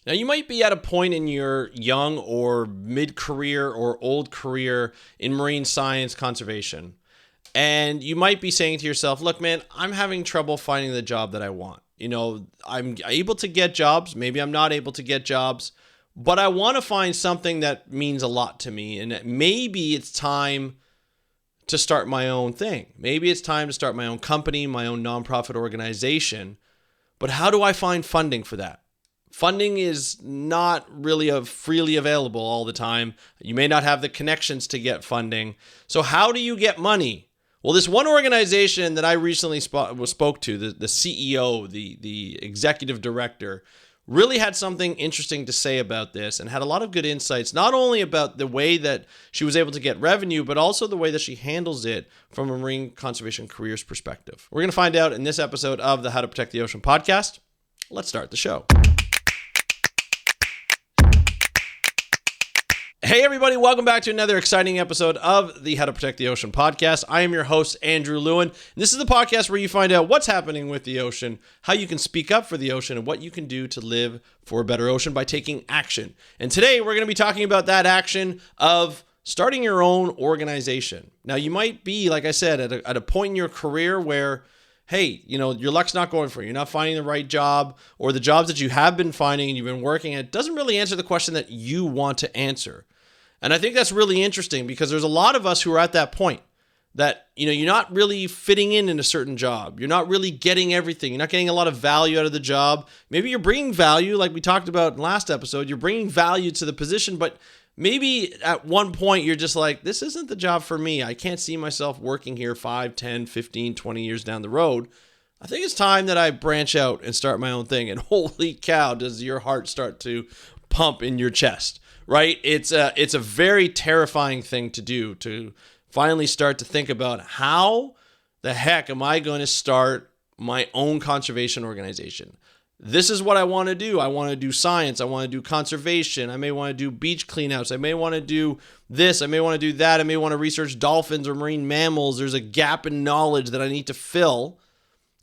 Now, you might be at a point in your young or mid-career or old career in marine science conservation, and you might be saying to yourself, look, man, I'm having trouble finding the job that I want. I'm able to get jobs. Maybe I'm not able to get jobs, but I want to find something that means a lot to me. And maybe it's time to start my own thing. Maybe it's time to start my own company, my own nonprofit organization. But how do I find funding for that? Funding is not really freely available all the time. You may not have the connections to get funding. So how do you get money? Well, this one organization that I recently spoke to, the CEO, the executive director, really had something interesting to say about this and had a lot of good insights, not only about the way that she was able to get revenue, but also the way that she handles it from a marine conservation careers perspective. We're going to find out in this episode of the How to Protect the Ocean podcast. Let's start the show. Hey everybody, welcome back to another exciting episode of the How to Protect the Ocean podcast. I am your host, Andrew Lewin. This is the podcast where you find out what's happening with the ocean, how you can speak up for the ocean, and what you can do to live for a better ocean by taking action. And today we're going to be talking about that action of starting your own organization. Now you might be, like I said, at a point in your career where hey, your luck's not going for you. You're not finding the right job, or the jobs that you have been finding and you've been working at doesn't really answer the question that you want to answer. And I think that's really interesting because there's a lot of us who are at that point that, you're not really fitting in a certain job. You're not really getting everything. You're not getting a lot of value out of the job. Maybe you're bringing value, like we talked about in last episode. You're bringing value to the position, but maybe at one point you're just like, this isn't the job for me. I can't see myself working here 5, 10, 15, 20 years down the road. I think it's time that I branch out and start my own thing. And holy cow, does your heart start to pump in your chest, right? It's a very terrifying thing to do, to finally start to think about how the heck am I going to start my own conservation organization? This is what I want to do. I want to do science. I want to do conservation. I may want to do beach cleanouts. I may want to do this. I may want to do that. I may want to research dolphins or marine mammals. There's a gap in knowledge that I need to fill.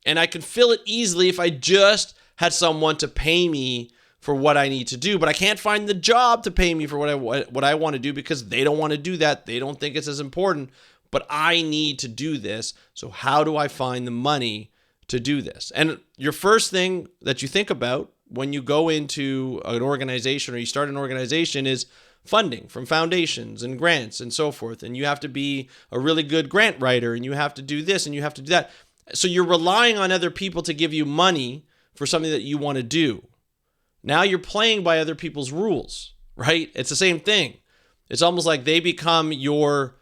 And I can fill it easily if I just had someone to pay me for what I need to do. But I can't find the job to pay me for what I want to do because they don't want to do that. They don't think it's as important. But I need to do this. So how do I find the money to do this? And your first thing that you think about when you go into an organization or you start an organization is funding from foundations and grants and so forth. And you have to be a really good grant writer and you have to do this and you have to do that. So you're relying on other people to give you money for something that you want to do. Now you're playing by other people's rules, right? It's the same thing. It's almost like they become your,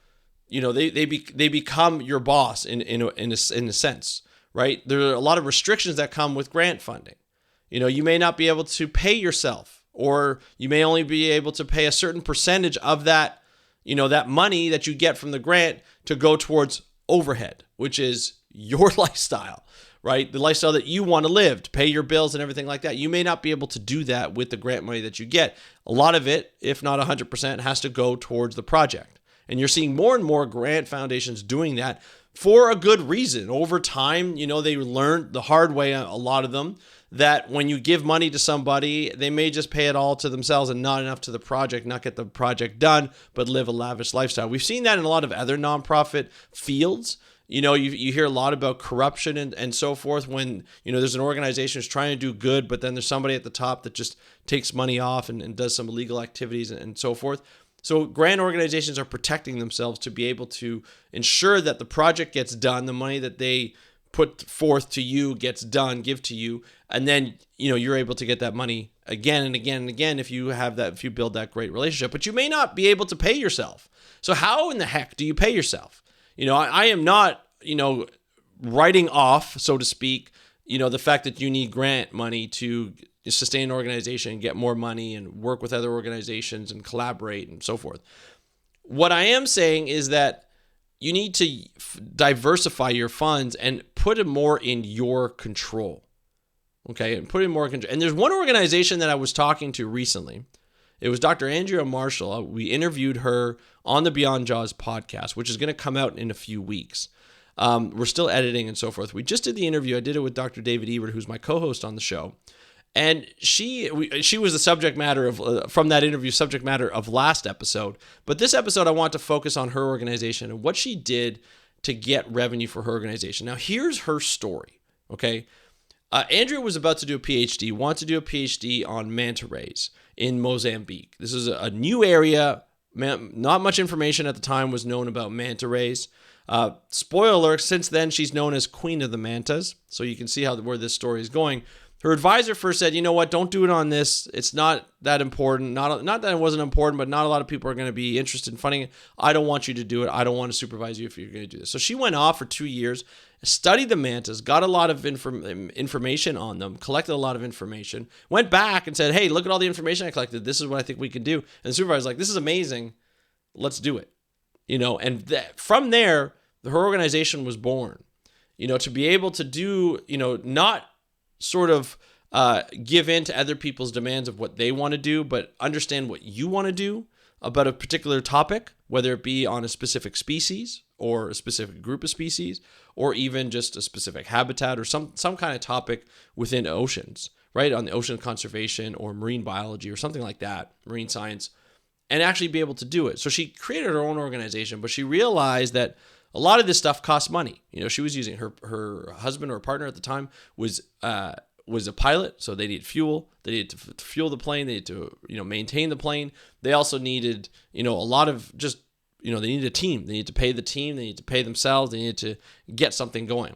they become your boss in a sense. Right? There are a lot of restrictions that come with grant funding. You may not be able to pay yourself, or you may only be able to pay a certain percentage of that, that money that you get from the grant to go towards overhead, which is your lifestyle, right? The lifestyle that you want to live, to pay your bills and everything like that. You may not be able to do that with the grant money that you get. A lot of it, if not 100%, has to go towards the project. And you're seeing more and more grant foundations doing that for a good reason. Over time, they learned the hard way, a lot of them, that when you give money to somebody, they may just pay it all to themselves and not enough to the project, not get the project done, but live a lavish lifestyle. We've seen that in a lot of other nonprofit fields. You hear a lot about corruption and so forth when, there's an organization that's trying to do good, but then there's somebody at the top that just takes money off and does some illegal activities and so forth. So grant organizations are protecting themselves to be able to ensure that the project gets done, the money that they put forth to you gets done, give to you, and then you're able to get that money again and again and again if you build that great relationship. But you may not be able to pay yourself. So how in the heck do you pay yourself? I am not writing off, so to speak, the fact that you need grant money to sustain an organization and get more money and work with other organizations and collaborate and so forth. What I am saying is that you need to diversify your funds and put it more in your control. Okay, and put it more in control. And there's one organization that I was talking to recently. It was Dr. Andrea Marshall. We interviewed her on the Beyond Jaws podcast, which is going to come out in a few weeks. We're still editing and so forth. We just did the interview. I did it with Dr. David Ebert, who's my co-host on the show. And she was the subject matter of, from that interview, subject matter of last episode. But this episode, I want to focus on her organization and what she did to get revenue for her organization. Now, here's her story, okay? Andrea was about to do a PhD, wanted to do a PhD on manta rays in Mozambique. This is a new area. Not much information at the time was known about manta rays. Spoiler alert, since then, she's known as Queen of the Mantas. So you can see where this story is going. Her advisor first said, you know what, don't do it on this. It's not that important. Not that it wasn't important, but not a lot of people are going to be interested in funding it. I don't want you to do it. I don't want to supervise you if you're going to do this. So she went off for 2 years, studied the mantas, got a lot of information on them, collected a lot of information, went back and said, hey, look at all the information I collected. This is what I think we can do. And the supervisor's like, this is amazing. Let's do it. And from there, her organization was born, to be able to do, not sort of give in to other people's demands of what they want to do, but understand what you want to do about a particular topic, whether it be on a specific species or a specific group of species, or even just a specific habitat or some kind of topic within oceans, right? On the ocean conservation or marine biology or something like that, marine science, and actually be able to do it. So she created her own organization, but she realized that a lot of this stuff costs money. She was using her husband or partner at the time was a pilot, so they needed fuel. They needed to fuel the plane. They needed to maintain the plane. They also needed a lot of just they needed a team. They needed to pay the team. They needed to pay themselves. They needed to get something going.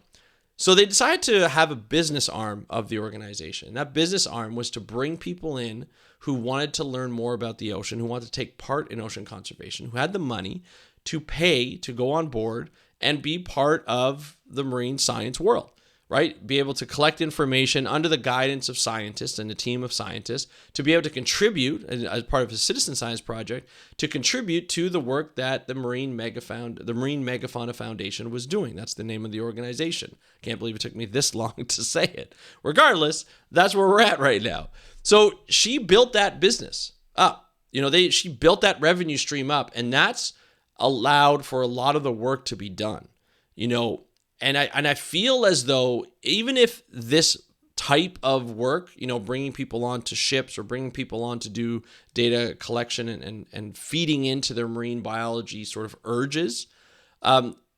So they decided to have a business arm of the organization. That business arm was to bring people in who wanted to learn more about the ocean, who wanted to take part in ocean conservation, who had the money to pay to go on board and be part of the marine science world, right? Be able to collect information under the guidance of scientists and a team of scientists to be able to contribute as part of a citizen science project to contribute to the work that the Marine Megafauna Foundation was doing. That's the name of the organization. Can't believe it took me this long to say it. Regardless, that's where we're at right now. So she built that business up. She built that revenue stream up, and that's allowed for a lot of the work to be done, and I feel as though even if this type of work, bringing people onto ships or bringing people on to do data collection and feeding into their marine biology sort of urges,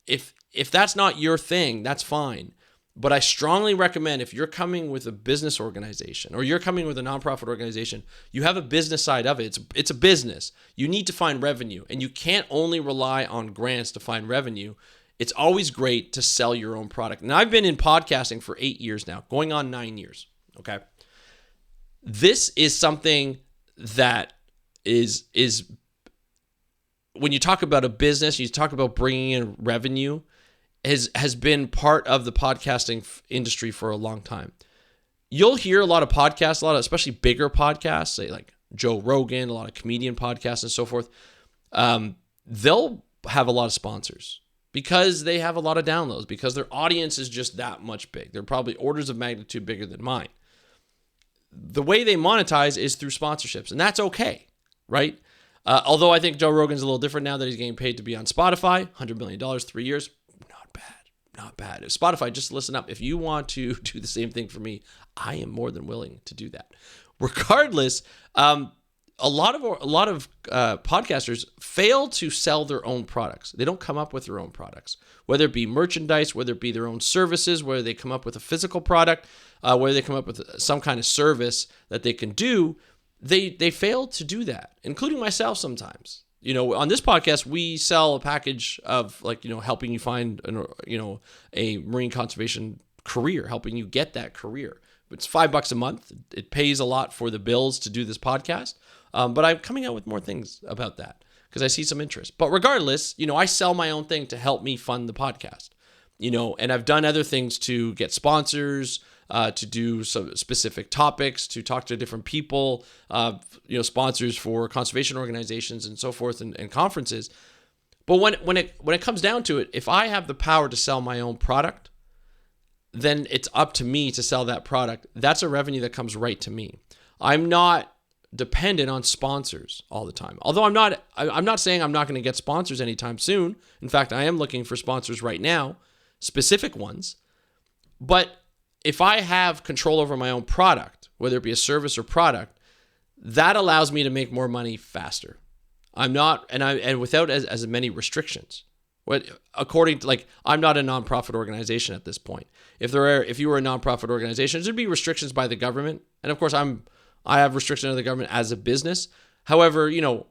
if that's not your thing, that's fine. But I strongly recommend if you're coming with a business organization or you're coming with a nonprofit organization, you have a business side of it. It's a business. You need to find revenue, and you can't only rely on grants to find revenue. It's always great to sell your own product. And I've been in podcasting for 8 years now, going on 9 years, okay? This is something that is when you talk about a business, you talk about bringing in revenue, has been part of the podcasting industry for a long time. You'll hear a lot of podcasts, especially bigger podcasts, say like Joe Rogan, a lot of comedian podcasts and so forth. They'll have a lot of sponsors because they have a lot of downloads, because their audience is just that much big. They're probably orders of magnitude bigger than mine. The way they monetize is through sponsorships, and that's okay, right? Although I think Joe Rogan's a little different now that he's getting paid to be on Spotify, $100 million, 3 years. Not bad. If Spotify, just listen up. If you want to do the same thing for me, I am more than willing to do that. Regardless, a lot of podcasters fail to sell their own products. They don't come up with their own products, whether it be merchandise, whether it be their own services, whether they come up with a physical product, whether they come up with some kind of service that they can do. They fail to do that, including myself sometimes. On this podcast, we sell a package of helping you find a marine conservation career, helping you get that career. It's $5 a month. It pays a lot for the bills to do this podcast. But I'm coming out with more things about that because I see some interest. But regardless, I sell my own thing to help me fund the podcast, and I've done other things to get sponsors, to do some specific topics, to talk to different people, sponsors for conservation organizations and so forth and conferences. But when it comes down to it, if I have the power to sell my own product, then it's up to me to sell that product. That's a revenue that comes right to me. I'm not dependent on sponsors all the time. Although I'm not saying I'm not going to get sponsors anytime soon. In fact, I am looking for sponsors right now, specific ones. But if I have control over my own product, whether it be a service or product, that allows me to make more money faster. I'm not, and without as many restrictions. According to, like, I'm not a nonprofit organization at this point. If you were a nonprofit organization, there'd be restrictions by the government, and of course I have restrictions of the government as a business. However,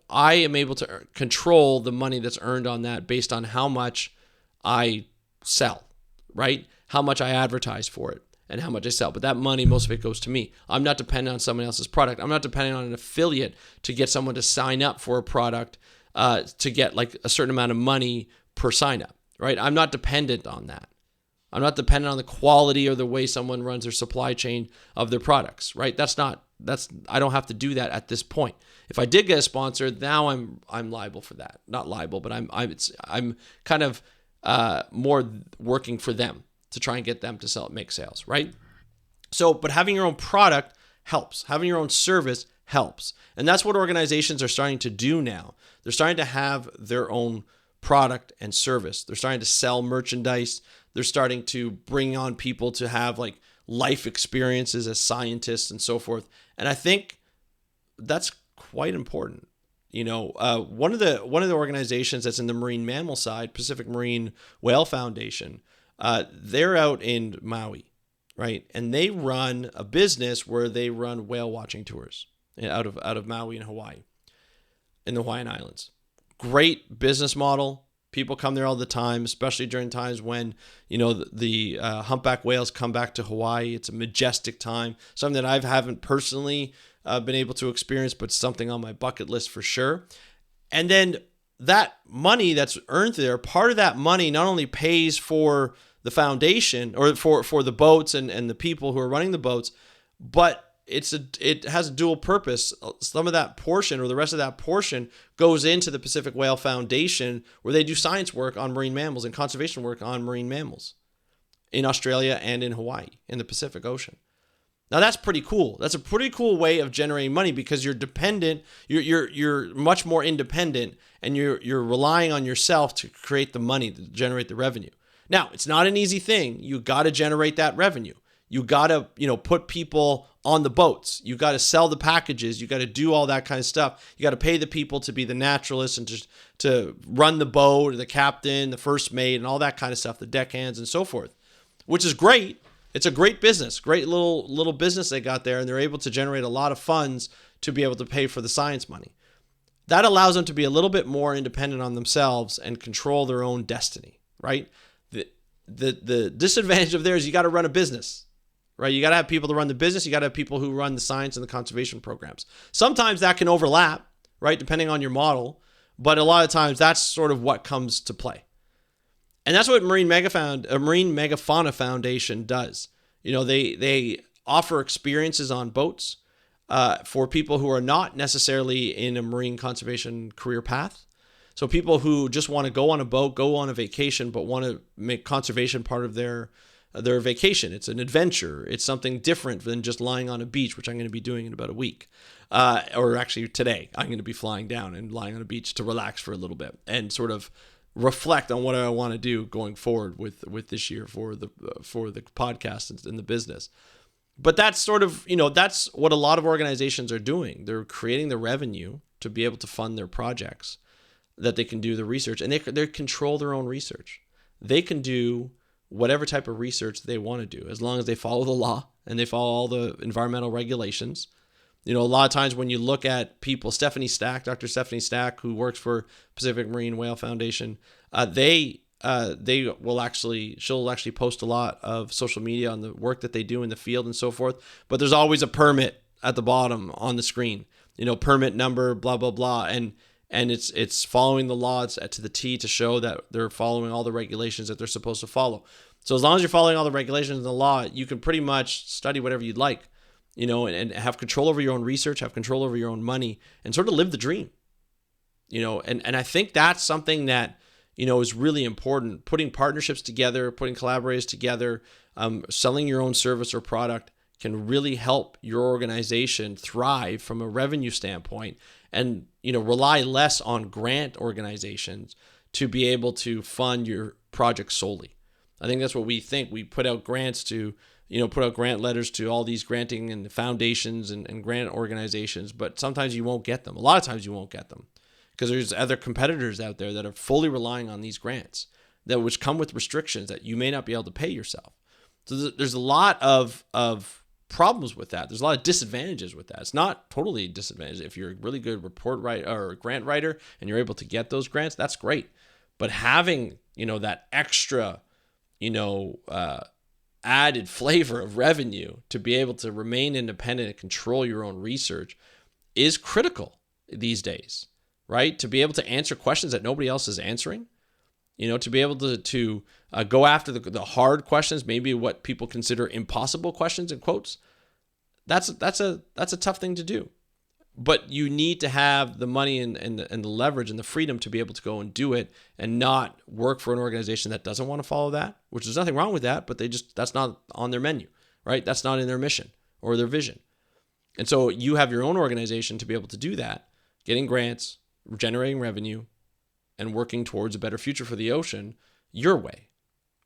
I am able to control the money that's earned on that based on how much I sell, right? How much I advertise for it and how much I sell. But that money, most of it goes to me. I'm not dependent on someone else's product. I'm not dependent on an affiliate to get someone to sign up for a product to get like a certain amount of money per sign up, right? I'm not dependent on that. I'm not dependent on the quality or the way someone runs their supply chain of their products, right? I don't have to do that at this point. If I did get a sponsor, now I'm liable for that. Not liable, but I'm kind of more working for them to try and get them to make sales, right? So, but having your own product helps. Having your own service helps. And that's what organizations are starting to do now. They're starting to have their own product and service. They're starting to sell merchandise. They're starting to bring on people to have like life experiences as scientists and so forth. And I think that's quite important. One of the organizations that's in the marine mammal side, Pacific Marine Whale Foundation, they're out in Maui, right? And they run a business where they run whale watching tours out of Maui in Hawaii, in the Hawaiian Islands. Great business model. People come there all the time, especially during times when, the humpback whales come back to Hawaii. It's a majestic time, something that I haven't personally been able to experience, but something on my bucket list for sure. And then that money that's earned there, part of that money not only pays for the foundation or for the boats and the people who are running the boats, but it has a dual purpose. Some of that portion or the rest of that portion goes into the Pacific Whale Foundation, where they do science work on marine mammals and conservation work on marine mammals in Australia and in Hawaii in the Pacific Ocean. Now that's pretty cool. That's a pretty cool way of generating money because you're dependent. You're much more independent, and you're relying on yourself to create the money to generate the revenue. Now it's not an easy thing. You got to generate that revenue. You got to put people on the boats. You got to sell the packages. You got to do all that kind of stuff. You got to pay the people to be the naturalists and just to run the boat, the captain, the first mate, and all that kind of stuff, the deckhands and so forth, which is great. It's a great business, great little business they got there, and they're able to generate a lot of funds to be able to pay for the science money. That allows them to be a little bit more independent on themselves and control their own destiny, right? The disadvantage of there is you got to run a business, right? You got to have people to run the business. You got to have people who run the science and the conservation programs. Sometimes that can overlap, right? Depending on your model, but a lot of times that's sort of what comes to play. And that's what Marine Megafauna Foundation does. They offer experiences on boats for people who are not necessarily in a marine conservation career path. So people who just want to go on a boat, go on a vacation, but want to make conservation part of their vacation. It's an adventure. It's something different than just lying on a beach, which I'm going to be doing in about a week. Or actually today, I'm going to be flying down and lying on a beach to relax for a little bit and sort of reflect on what I want to do going forward with this year for the podcast and the business. But that's sort of, that's what a lot of organizations are doing. They're creating the revenue to be able to fund their projects that they can do the research, and they control their own research. They can do whatever type of research they want to do as long as they follow the law and they follow all the environmental regulations. A lot of times when you look at people, Dr. Stephanie Stack, who works for Pacific Marine Whale Foundation, she'll actually post a lot of social media on the work that they do in the field and so forth. But there's always a permit at the bottom on the screen, permit number, blah, blah, blah. And it's following the law to the T to show that they're following all the regulations that they're supposed to follow. So as long as you're following all the regulations and the law, you can pretty much study whatever you'd like. And have control over your own research, have control over your own money, and sort of live the dream. And I think that's something that, is really important. Putting partnerships together, putting collaborators together, selling your own service or product can really help your organization thrive from a revenue standpoint and, rely less on grant organizations to be able to fund your project solely. I think that's what we think. We put out grants to put out grant letters to all these granting and foundations and grant organizations, but sometimes you won't get them. A lot of times you won't get them because there's other competitors out there that are fully relying on these grants which come with restrictions that you may not be able to pay yourself. So there's a lot of problems with that. There's a lot of disadvantages with that. It's not totally a disadvantage. If you're a really good report writer or grant writer and you're able to get those grants, that's great. But having, that extra, added flavor of revenue to be able to remain independent and control your own research is critical these days, right? To be able to answer questions that nobody else is answering, to be able to go after the hard questions, maybe what people consider impossible questions in quotes. That's a tough thing to do. But you need to have the money and the leverage and the freedom to be able to go and do it and not work for an organization that doesn't want to follow that, which there's nothing wrong with that, but that's not on their menu, right? That's not in their mission or their vision. And so you have your own organization to be able to do that, getting grants, generating revenue, and working towards a better future for the ocean your way,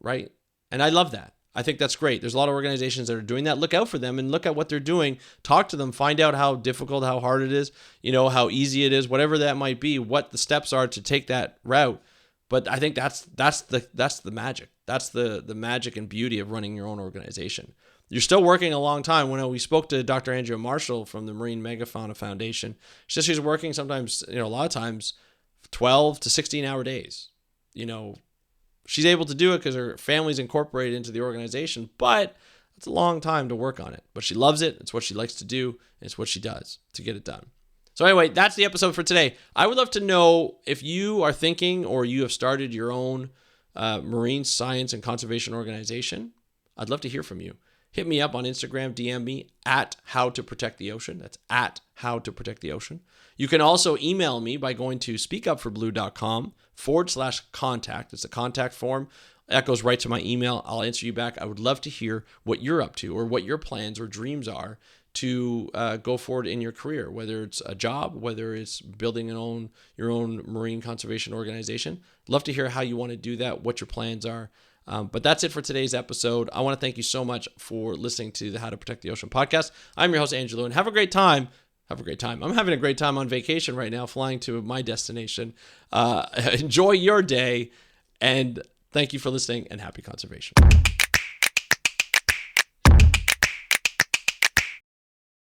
right? And I love that. I think that's great. There's a lot of organizations that are doing that. Look out for them and look at what they're doing. Talk to them. Find out how difficult, how hard it is, how easy it is, whatever that might be, what the steps are to take that route. But I think that's the magic. That's the magic and beauty of running your own organization. You're still working a long time. When we spoke to Dr. Andrea Marshall from the Marine Megafauna Foundation, she's working sometimes, a lot of times 12 to 16-hour days. She's able to do it because her family's incorporated into the organization, but it's a long time to work on it. But she loves it. It's what she likes to do. And it's what she does to get it done. So anyway, that's the episode for today. I would love to know if you are thinking or you have started your own marine science and conservation organization. I'd love to hear from you. Hit me up on Instagram, DM me at howtoprotectttheocean. That's at howtoprotectttheocean. You can also email me by going to speakupforblue.com/contact. It's a contact form. That goes right to my email. I'll answer you back. I would love to hear what you're up to or what your plans or dreams are to go forward in your career, whether it's a job, whether it's building your own marine conservation organization. Love to hear how you want to do that, what your plans are. But that's it for today's episode. I want to thank you so much for listening to the How to Protect the Ocean podcast. I'm your host, Andrew Lewin. Have a great time. I'm having a great time on vacation right now, flying to my destination. Enjoy your day, and thank you for listening, and happy conservation.